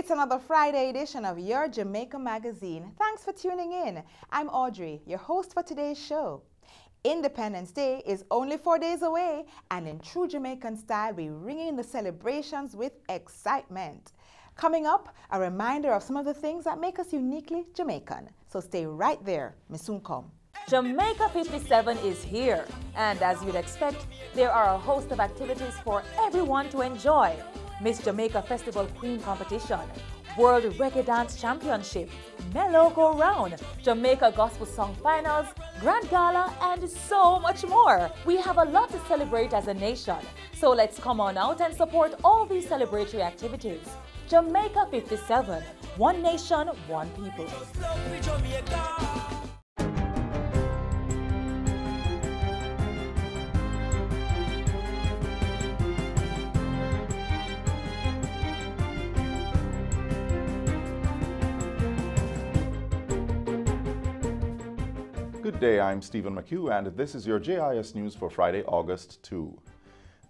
It's another Friday edition of your Jamaica magazine. Thanks for tuning in. I'm Audrey, your host for today's show. Independence Day is only 4 days away, and in true Jamaican style, we're ringing in the celebrations with excitement. Coming up, a reminder of some of the things that make us uniquely Jamaican. So stay right there. Me soon come. Jamaica 57 is here, and as you'd expect, there are a host of activities for everyone to enjoy. Miss Jamaica Festival Queen Competition, World Reggae Dance Championship, Mellow Go Round, Jamaica Gospel Song Finals, Grand Gala, and so much more. We have a lot to celebrate as a nation, so let's come on out and support all these celebratory activities. Jamaica 57, one nation, one people. Good day, I'm Stephen McHugh, and this is your JIS News for Friday, August 2.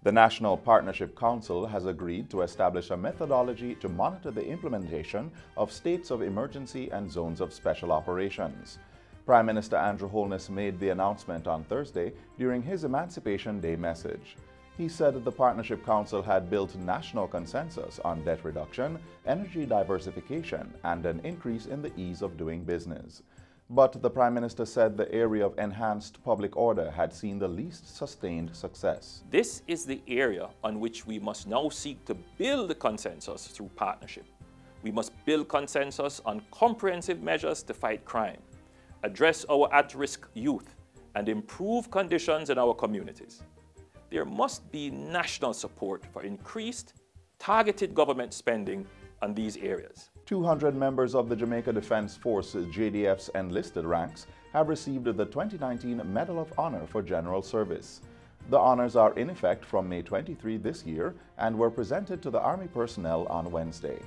The National Partnership Council has agreed to establish a methodology to monitor the implementation of states of emergency and zones of special operations. Prime Minister Andrew Holness made the announcement on Thursday during his Emancipation Day message. He said the Partnership Council had built national consensus on debt reduction, energy diversification, and an increase in the ease of doing business. But the Prime Minister said the area of enhanced public order had seen the least sustained success. This is the area on which we must now seek to build the consensus through partnership. We must build consensus on comprehensive measures to fight crime, address our at-risk youth, and improve conditions in our communities. There must be national support for increased, targeted government spending on these areas. 200 members of the Jamaica Defense Force JDF's enlisted ranks have received the 2019 Medal of Honor for General Service. The honors are in effect from May 23 this year and were presented to the Army personnel on Wednesday.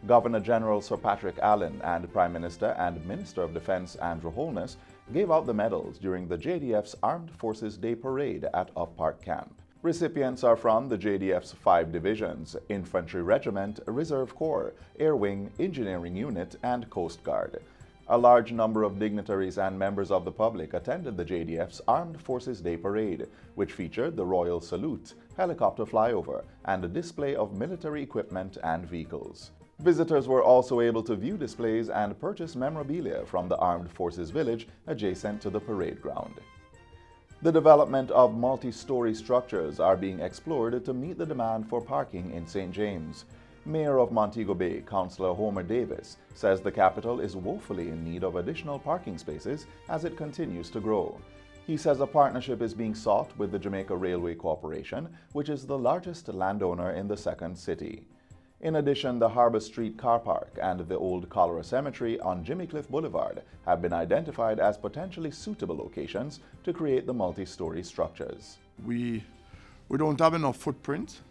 Governor General Sir Patrick Allen and Prime Minister and Minister of Defense Andrew Holness gave out the medals during the JDF's Armed Forces Day Parade at Up Park Camp. Recipients are from the JDF's 5 divisions: Infantry Regiment, Reserve Corps, Air Wing, Engineering Unit, and Coast Guard. A large number of dignitaries and members of the public attended the JDF's Armed Forces Day Parade, which featured the Royal Salute, helicopter flyover, and a display of military equipment and vehicles. Visitors were also able to view displays and purchase memorabilia from the Armed Forces Village adjacent to the parade ground. The development of multi-story structures are being explored to meet the demand for parking in St. James. Mayor of Montego Bay, Councillor Homer Davis, says the capital is woefully in need of additional parking spaces as it continues to grow. He says a partnership is being sought with the Jamaica Railway Corporation, which is the largest landowner in the second city. In addition, the Harbour Street Car Park and the Old Cholera Cemetery on Jimmy Cliff Boulevard have been identified as potentially suitable locations to create the multi-story structures. We don't have enough footprint,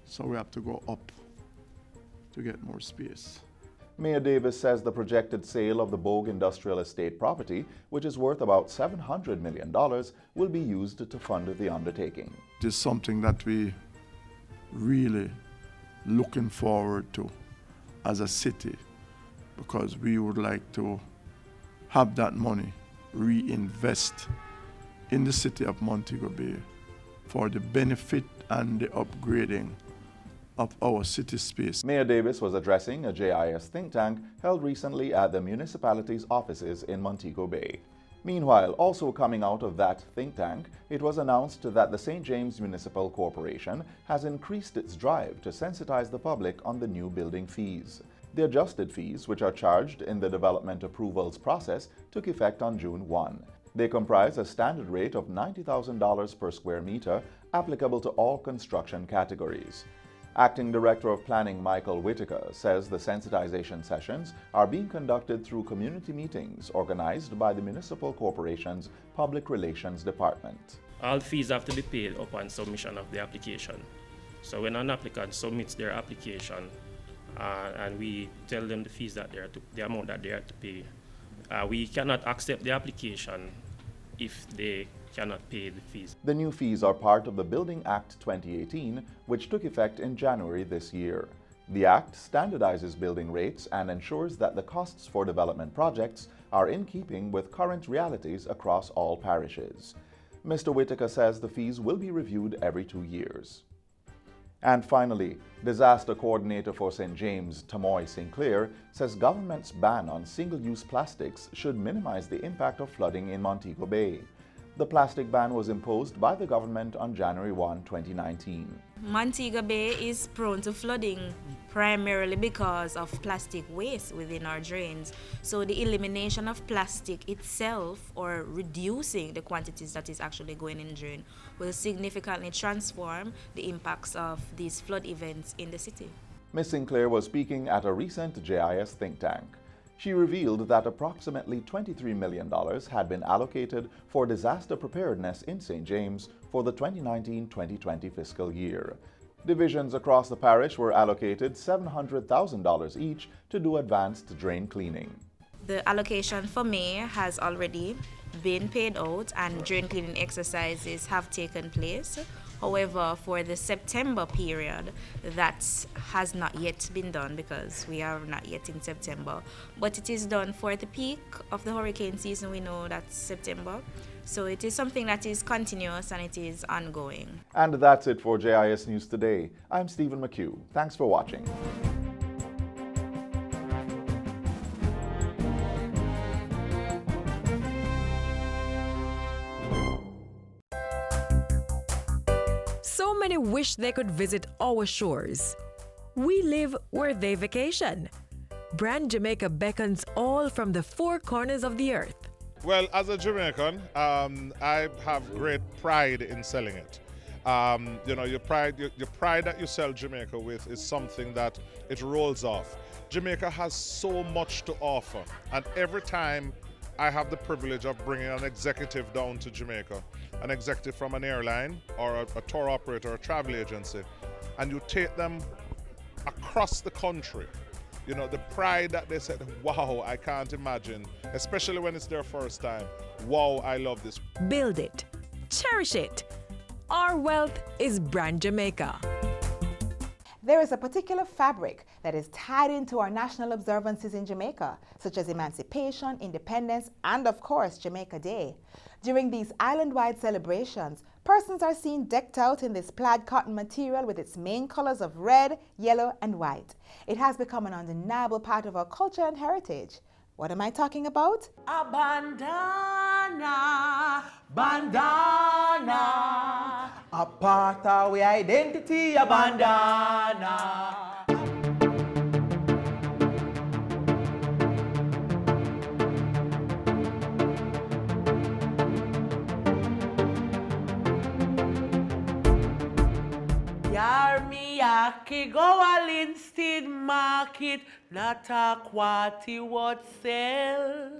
so we have to go up to get more space. Mayor Davis says the projected sale of the Bogue Industrial Estate property, which is worth about $700 million, will be used to fund the undertaking. It is something that we really looking forward to as a city, because we would like to have that money reinvest in the city of Montego Bay for the benefit and the upgrading of our city space. Mayor Davis was addressing a JIS think tank held recently at the municipality's offices in Montego Bay. Meanwhile, also coming out of that think tank, it was announced that the St. James Municipal Corporation has increased its drive to sensitize the public on the new building fees. The adjusted fees, which are charged in the development approvals process, took effect on June 1. They comprise a standard rate of $90,000 per square meter, applicable to all construction categories. Acting Director of Planning Michael Whitaker says the sensitization sessions are being conducted through community meetings organized by the Municipal Corporation's Public Relations Department. All fees have to be paid upon submission of the application. So when an applicant submits their application and we tell them the fees that the amount that they are to pay, we cannot accept the application if they cannot pay the fees. The new fees are part of the Building Act 2018, which took effect in January this year. The Act standardizes building rates and ensures that the costs for development projects are in keeping with current realities across all parishes. Mr. Whitaker says the fees will be reviewed every 2 years. And finally, Disaster Coordinator for St. James, Tamoy Sinclair, says government's ban on single-use plastics should minimize the impact of flooding in Montego Bay. The plastic ban was imposed by the government on January 1, 2019. Montego Bay is prone to flooding primarily because of plastic waste within our drains. So the elimination of plastic itself, or reducing the quantities that is actually going in drain, will significantly transform the impacts of these flood events in the city. Ms. Sinclair was speaking at a recent JIS think tank. She revealed that approximately $23 million had been allocated for disaster preparedness in St. James for the 2019-2020 fiscal year. Divisions across the parish were allocated $700,000 each to do advanced drain cleaning. The allocation for May has already been paid out and drain cleaning exercises have taken place. However, for the September period, that has not yet been done because we are not yet in September. But it is done for the peak of the hurricane season. We know that's September. So it is something that is continuous and it is ongoing. And that's it for JIS News Today. I'm Stephen McHugh. Thanks for watching. So many wish they could visit our shores. We live where they vacation. Brand Jamaica beckons all from the four corners of the earth. Well, as a Jamaican, I have great pride in selling it. You know, your pride that you sell Jamaica with is something that it rolls off. Jamaica has so much to offer, and every time I have the privilege of bringing an executive down to Jamaica, an executive from an airline or a tour operator or a travel agency, and you take them across the country, you know, the pride that they said, wow, I can't imagine, especially when it's their first time. Wow, I love this. Build it. Cherish it. Our wealth is Brand Jamaica. There is a particular fabric that is tied into our national observances in Jamaica, such as Emancipation, Independence, and of course, Jamaica Day. During these island-wide celebrations, persons are seen decked out in this plaid cotton material with its main colors of red, yellow, and white. It has become an undeniable part of our culture and heritage. What am I talking about? A bandana, bandana, a part of our identity, a bandana. Yarmiyaki go al instead market, not a quati what sell.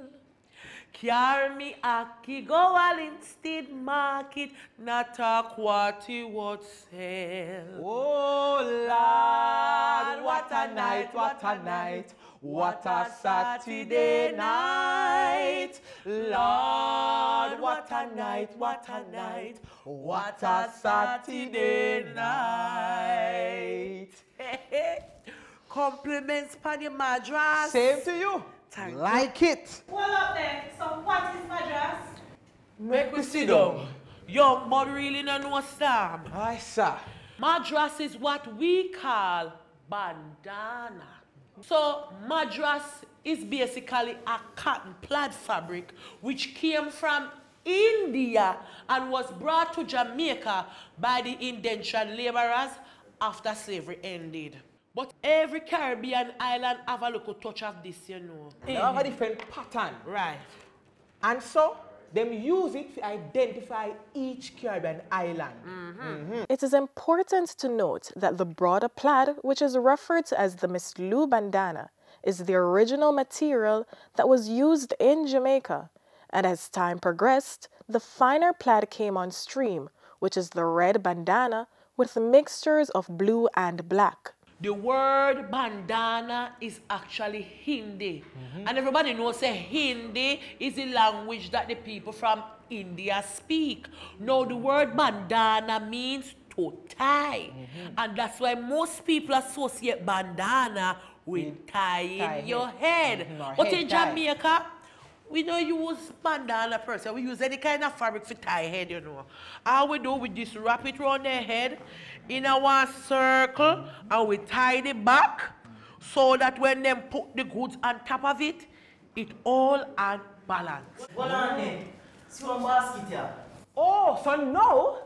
Yarmiyaki go al instead market, not a quati what sell. Oh Lord, what a night, what a night. What a Saturday night, Lord, what a night, what a night, what a Saturday night. Compliments on your madras. Same to you. Thank like you. it. Well up there, so what is madras? Make we sit down. Young but really no know Sam. Aye, sir. Madras is what we call bandana. So madras is basically a cotton plaid fabric which came from India and was brought to Jamaica by the indentured laborers after slavery ended. But every Caribbean island have a little touch of this, you know. They have a different pattern. Right. And so, them use it to identify each Caribbean island. It is important to note that the broader plaid, which is referred to as the Miss Lou bandana, is the original material that was used in Jamaica. And as time progressed, the finer plaid came on stream, which is the red bandana with mixtures of blue and black. The word bandana is actually Hindi. And everybody knows that Hindi is the language that the people from India speak. Now the word bandana means to tie. And that's why most people associate bandana with tying your head. But in Jamaica, we don't use bandana per se. We use any kind of fabric for tie head, you know. All we do, we just wrap it around their head in a one circle and we tie the back so that when they put the goods on top of it, it all on balance. Hold on then. See one basket here. Oh, so now,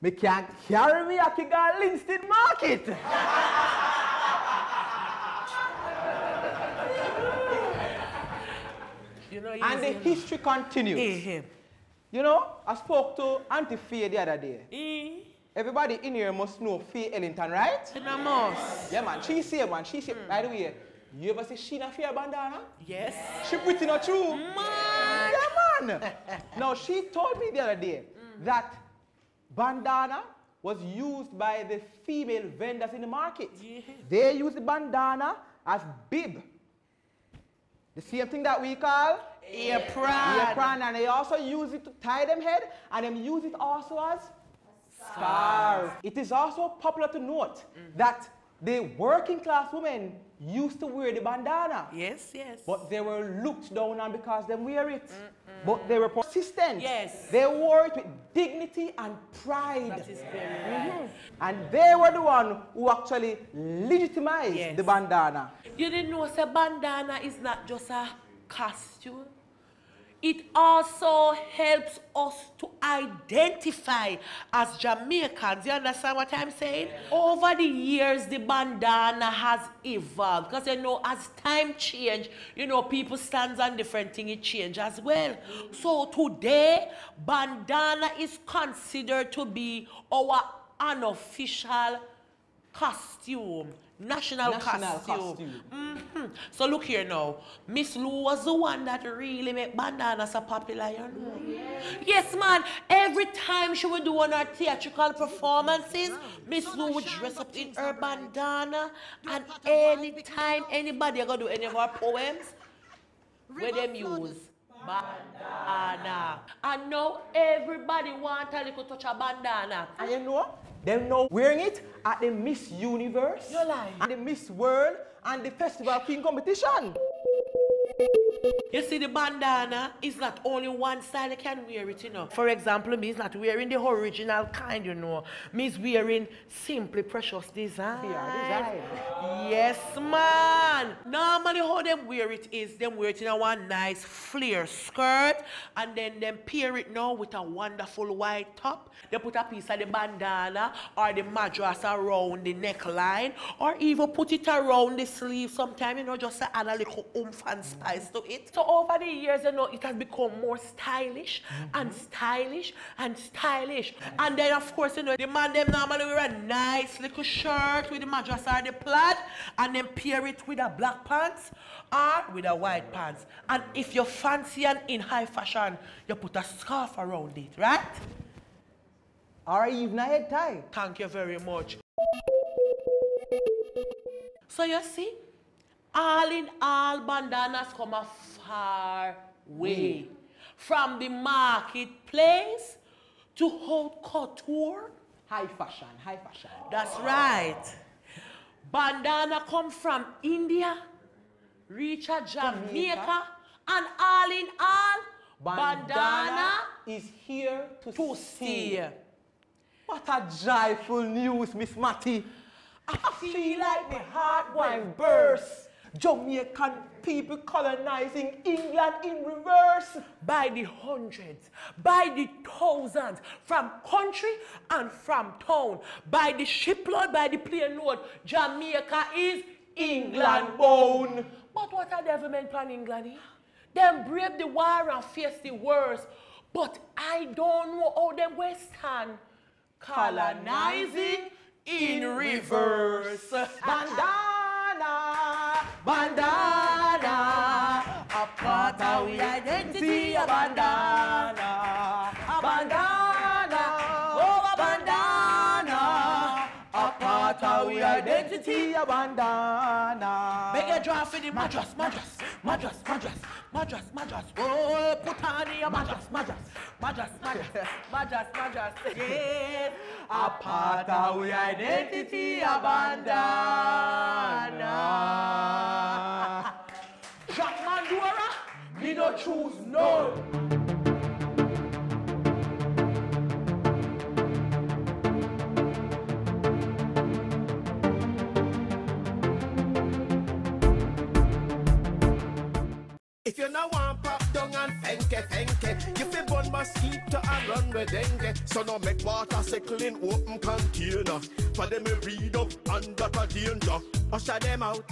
me can't carry me a Kingston Livingston market. You know, and the history continues. You know, I spoke to Auntie Faye the other day. Everybody in here must know Faye Ellington, right? Yeah, man. She said, by the way, you ever see Sheena Faye bandana? Yes. She pretty not true? Man. Yeah, man. Now, she told me the other day that bandana was used by the female vendors in the market. They use the bandana as bib. The same thing that we call apron. And they also use it to tie them head, and they use it also as scarf. It is also popular to note that the working class women used to wear the bandana. Yes, yes. But they were looked down on because they wear it. But they were persistent. Yes. They wore it with dignity and pride. That is very right. And they were the one who actually legitimized the bandana. You didn't know a bandana is not just a costume. It also helps us to identify as Jamaicans. You understand what I'm saying? Over the years, the bandana has evolved. Because you know, as time change, you know, people stands on different things, it change as well. So today, bandana is considered to be our unofficial costume. National costume. So look here now. Miss Lou was the one that really made bandana so popular, you know? Yes, man. Every time she would do one of her theatrical performances, Miss Lou would dress up in her bandana, and anytime anybody gonna do any of her poems, where them use bandana. And now everybody want a little touch of bandana. And you know, them now wearing it at the Miss Universe, and the Miss World, and the Festival King competition. You see, the bandana is not only one style you can wear it, you know. For example, me is not wearing the original kind, you know. Me is wearing Simply Precious design. Yes, man. Normally how them wear it is, them wear it in a one nice flare skirt, and then them pair it now with a wonderful white top. They put a piece of the bandana or the madras around the neckline, or even put it around the sleeve sometime, you know, just to add a little oomph and spice to it. So over the years, you know, it has become more stylish and stylish and stylish. And then, of course, you know, the man them normally wear a nice little shirt with the madras or the plaid, and then pair it with a black pants or with a white pants. And if you're fancy and in high fashion, you put a scarf around it, right? Or even a head tie. Thank you very much. So you see, all in all, bandanas come a far way. From the marketplace to haute couture. High fashion, high fashion. That's right. Bandana come from India, reach a Jamaica, and all in all, bandana is here to stay. What a joyful news, Miss Matty. I feel like my heart will burst. Jamaican people colonizing England in reverse. By the hundreds, by the thousands, from country and from town, by the shipload, by the plane load, Jamaica is England bound. But what are the government plan England here? Them brave the war and face the worst. But I don't know how them Western colonizing in reverse. Bandana, bandana, a part of we identity, a bandana, a bandana, oh a bandana, a part of we identity, a bandana. Make a draw for the madras. Oh, put on your madras. Madras. Give a part of our identity, a bandana. Jack Mandora, me no choose none. If you no want pop down and fenke, you fi burn mosquito and run with dengue. So no make water circle in open container. For them to breed up under the danger. Usher them out,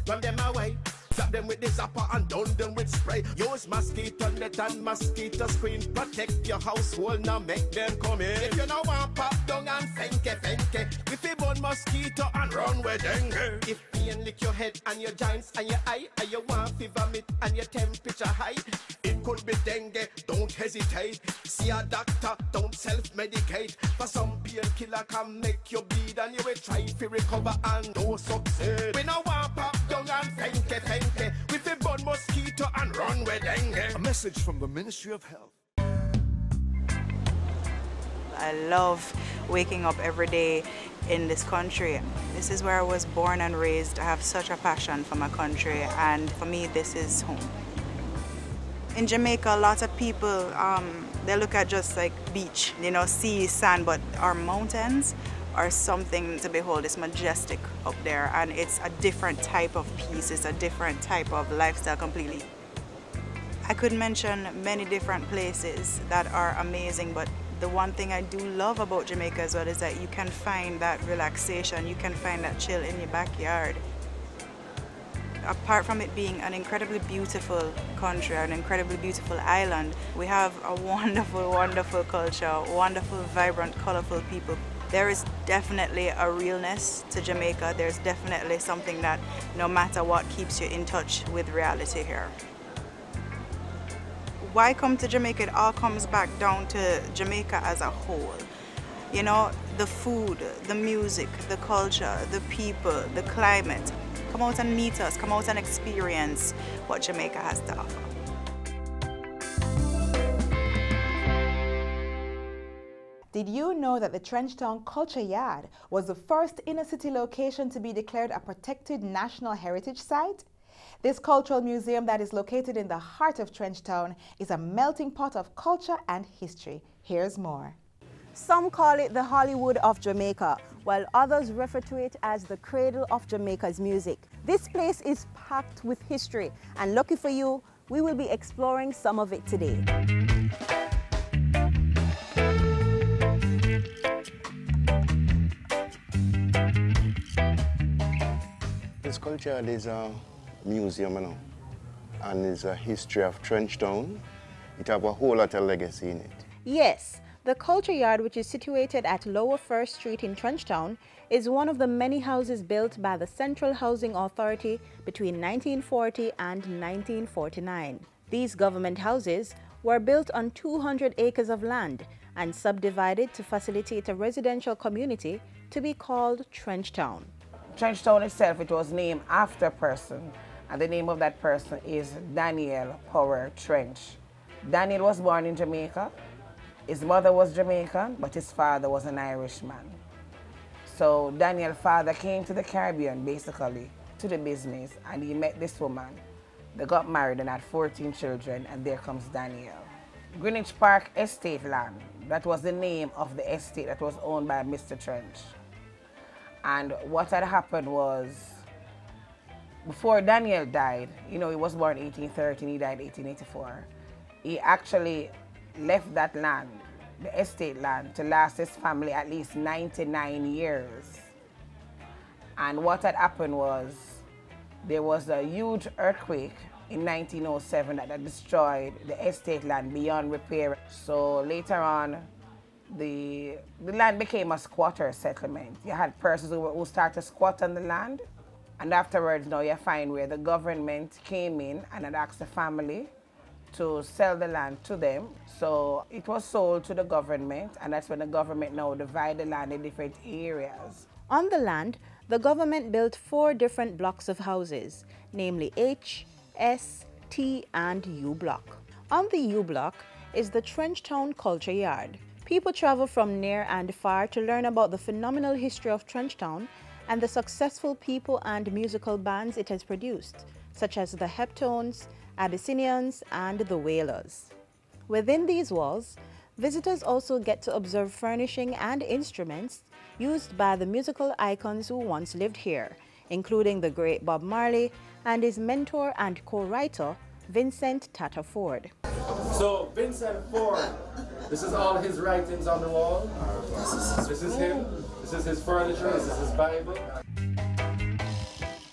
run them away. Zap them with the zapper and down them with spray. Use mosquito net and mosquito screen. Protect your household, now make them come in. If you no want pop down and fenke, we fi burn mosquito and run with dengue. If pain lick your head and your joints and your eye, and you want fever meat and your temperature high, it could be dengue, don't hesitate. See a doctor, don't self-medicate. For some painkiller can make you bleed and you will try to recover and no succeed. We no want pop down and fenke. We fi burn mosquito and run with dengue. A message from the Ministry of Health. I love waking up every day in this country. This is where I was born and raised. I have such a passion for my country, and for me this is home. In Jamaica, a lot of people, they look at just like beach, you know, sea, sand, but our mountains are something to behold. It's majestic up there, and it's a different type of peace. It's a different type of lifestyle completely. I could mention many different places that are amazing, but the one thing I do love about Jamaica as well is that you can find that relaxation, you can find that chill in your backyard. Apart from it being an incredibly beautiful country, an incredibly beautiful island, we have a wonderful, wonderful culture, wonderful, vibrant, colorful people. There is definitely a realness to Jamaica. There's definitely something that no matter what keeps you in touch with reality here. Why come to Jamaica? It all comes back down to Jamaica as a whole. You know, the food, the music, the culture, the people, the climate. Come out and meet us, come out and experience what Jamaica has to offer. Did you know that the Trenchtown Culture Yard was the first inner-city location to be declared a protected National Heritage Site? This cultural museum that is located in the heart of Trenchtown is a melting pot of culture and history. Here's more. Some call it the Hollywood of Jamaica, while others refer to it as the cradle of Jamaica's music. This place is packed with history, and lucky for you, we will be exploring some of it today. This culture is a museum, you know, and it's a history of Trenchtown. It has a whole lot of legacy in it. Yes, the Culture Yard, which is situated at Lower First Street in Trenchtown, is one of the many houses built by the Central Housing Authority between 1940 and 1949. These government houses were built on 200 acres of land and subdivided to facilitate a residential community to be called Trenchtown. Trenchtown itself, it was named after a person, and the name of that person is Daniel Power Trench. Daniel was born in Jamaica. His mother was Jamaican, but his father was an Irishman. So Daniel's father came to the Caribbean, basically, to the business, and he met this woman. They got married and had 14 children, and there comes Daniel. Greenwich Park Estate Land, that was the name of the estate that was owned by Mr. Trench. And what had happened was, before Daniel died, you know, he was born in 1813, he died in 1884, he actually left that land, the estate land, to last his family at least 99 years. And what had happened was, there was a huge earthquake in 1907 that had destroyed the estate land beyond repair. So later on, the land became a squatter settlement. You had persons who started to squat on the land, and afterwards now you find where the government came in and had asked the family to sell the land to them. So it was sold to the government, and that's when the government now divided the land in different areas. On the land, the government built 4 different blocks of houses, namely H, S, T, and U block. On the U block, is the Trenchtown Culture Yard. People travel from near and far to learn about the phenomenal history of Trenchtown and the successful people and musical bands it has produced, such as the Heptones, Abyssinians, and the Wailers. Within these walls, visitors also get to observe furnishing and instruments used by the musical icons who once lived here, including the great Bob Marley and his mentor and co-writer, Vincent Tata Ford. So Vincent Ford, this is all his writings on the wall. This is him. This is his furniture. This is his Bible.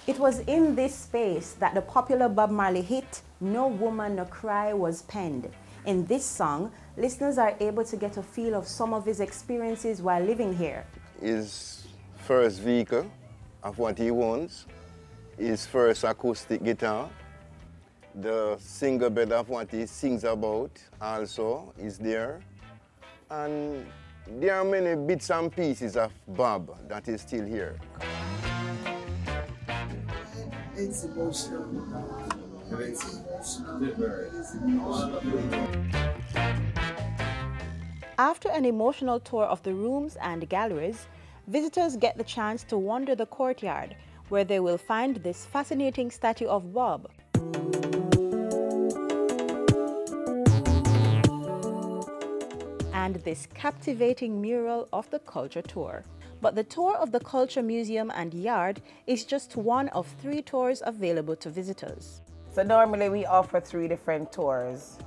It was in this space that the popular Bob Marley hit, No Woman No Cry, was penned. In this song, listeners are able to get a feel of some of his experiences while living here. His first vehicle of what he owns, his first acoustic guitar, the single bed of what he sings about also is there. And there are many bits and pieces of Bob that is still here. It's emotional. It's emotional. After an emotional tour of the rooms and galleries, visitors get the chance to wander the courtyard, where they will find this fascinating statue of Bob. And this captivating mural of the culture tour. But the tour of the Culture Museum and Yard is just one of 3 tours available to visitors. So normally we offer 3 different tours.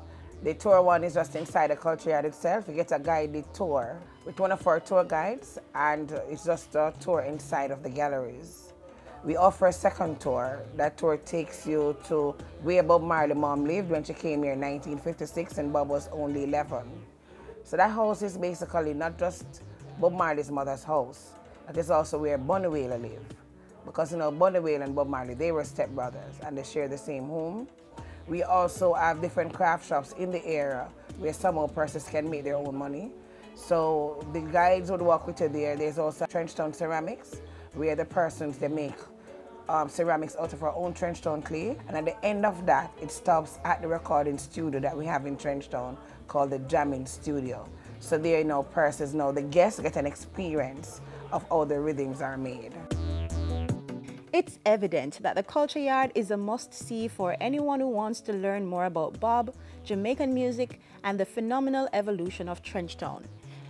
The tour one is just inside the Culture Yard itself. You get a guided tour with one of our tour guides, and it's just a tour inside of the galleries. We offer a second tour. That tour takes you to where Bob Marley's mom lived when she came here in 1956 and Bob was only 11. So that house is basically not just Bob Marley's mother's house. That is also where Bunny Wailer lived. Because you know, Bunny Wailer and Bob Marley, they were stepbrothers and they share the same home. We also have different craft shops in the area where somehow persons can make their own money. So the guides would walk with you there. There's also Trenchtown Ceramics, where the persons, they make ceramics out of our own Trenchtown clay. And at the end of that, it stops at the recording studio that we have in Trenchtown called the Jamming Studio. So there, you know, persons know, the guests get an experience of how the rhythms are made. It's evident that the Culture Yard is a must-see for anyone who wants to learn more about Bob, Jamaican music, and the phenomenal evolution of Trenchtown.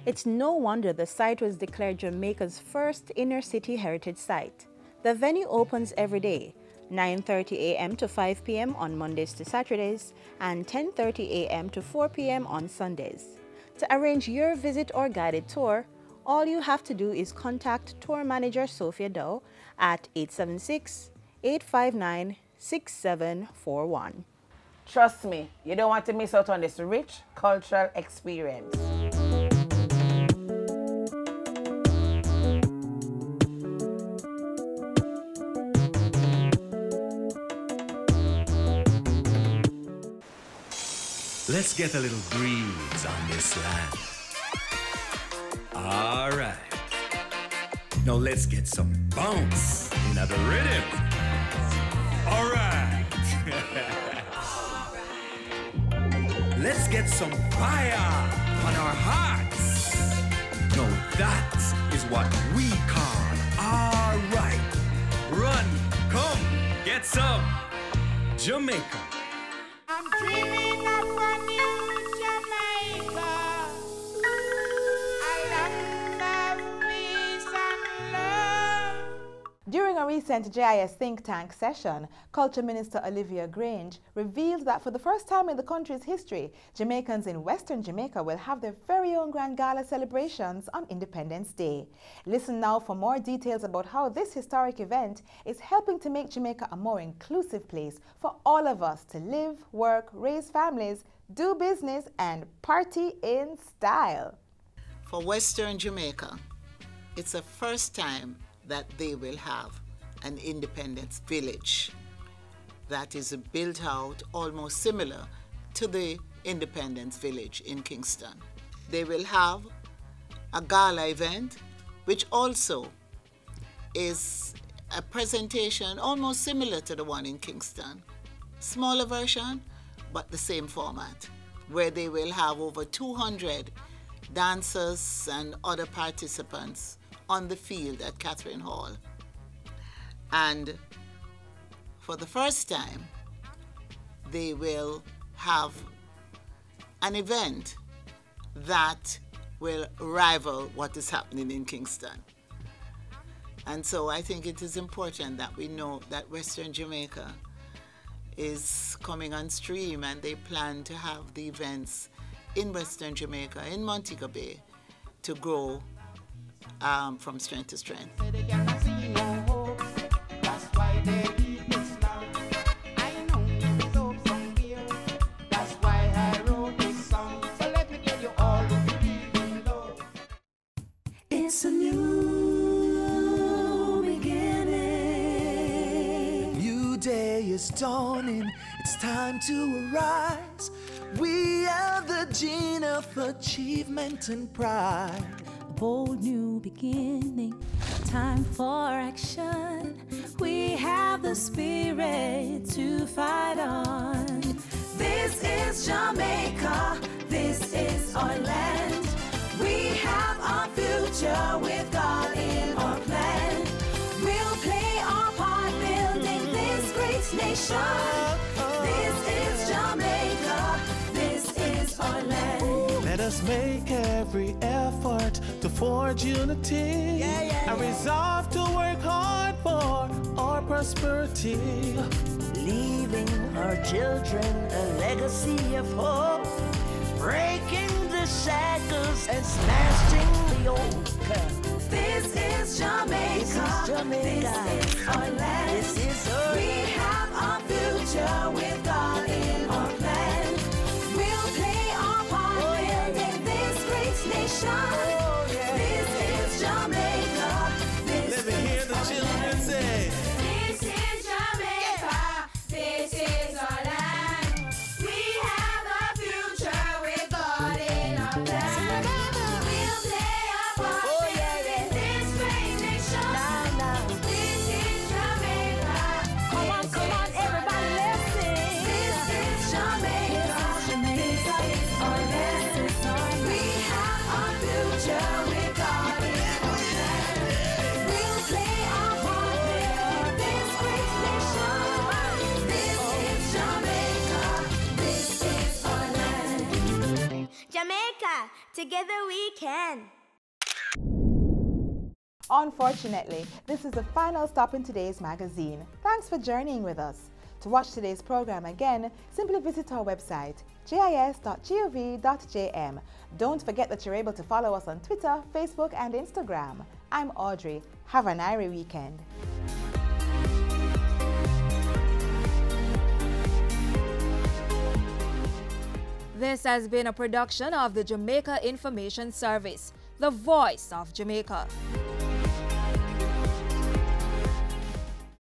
It's no wonder the site was declared Jamaica's first inner-city heritage site. The venue opens every day, 9:30 a.m. to 5 p.m. on Mondays to Saturdays, and 10:30 a.m. to 4 p.m. on Sundays. To arrange your visit or guided tour, all you have to do is contact Tour Manager Sophia Doe at 876-859-6741. Trust me, you don't want to miss out on this rich cultural experience. Let's get a little breeze on this land. All right. Now let's get some bounce in the rhythm. All right. Let's get some fire on our hearts. Now that is what we call all right. Run, come, get some Jamaica. I'm dreaming of a new Jamaica, a land of peace and love. During a recent JIS think tank session, Culture Minister Olivia Grange revealed that for the first time in the country's history, Jamaicans in Western Jamaica will have their very own Grand Gala celebrations on Independence Day. Listen now for more details about how this historic event is helping to make Jamaica a more inclusive place for all of us to live, work, raise families, do business, and party in style. For Western Jamaica, it's the first time that they will have an independence village that is built out almost similar to the Independence Village in Kingston. They will have a gala event, which also is a presentation almost similar to the one in Kingston. Smaller version, but the same format. where they will have over 200 dancers and other participants on the field at Catherine Hall. And for the first time, they will have an event that will rival what is happening in Kingston. And so I think it is important that we know that Western Jamaica is coming on stream, and they plan to have the events in Western Jamaica, in Montego Bay, to grow from strength to strength. It's a new beginning. New day is dawning. It's time to arise. We have the gene of achievement and pride. Bold new beginning. Time for action. We have the spirit to fight on. This is Jamaica. This is our land. We have our future with God in our plan. We'll play our part building this great nation. This is Jamaica. This is our land. Let us make every effort to forge unity and resolve to work hard for our prosperity. Leaving our children a legacy of hope. Breaking the shackles and smashing the yoke. This is Jamaica. This is our land. This is our We have our future with God in our plan. We'll play our part building this great nation. This is Jamaica. This Let me hear is the our children land. say. This is Jamaica. This is our land. We have our future with God in our plan. We'll play our part building this great nation. This is Jamaica. Come on, everybody, let's sing. This is Jamaica. This is our land. We have our future with God in our plan. We'll play our part building this great nation. This is Jamaica. This is our land. Jamaica, together we can. Unfortunately, this is the final stop in today's magazine. Thanks for journeying with us. To watch today's program again, simply visit our website, jis.gov.jm. Don't forget that you're able to follow us on Twitter, Facebook, and Instagram. I'm Audrey. Have an airy weekend. This has been a production of the Jamaica Information Service, the voice of Jamaica.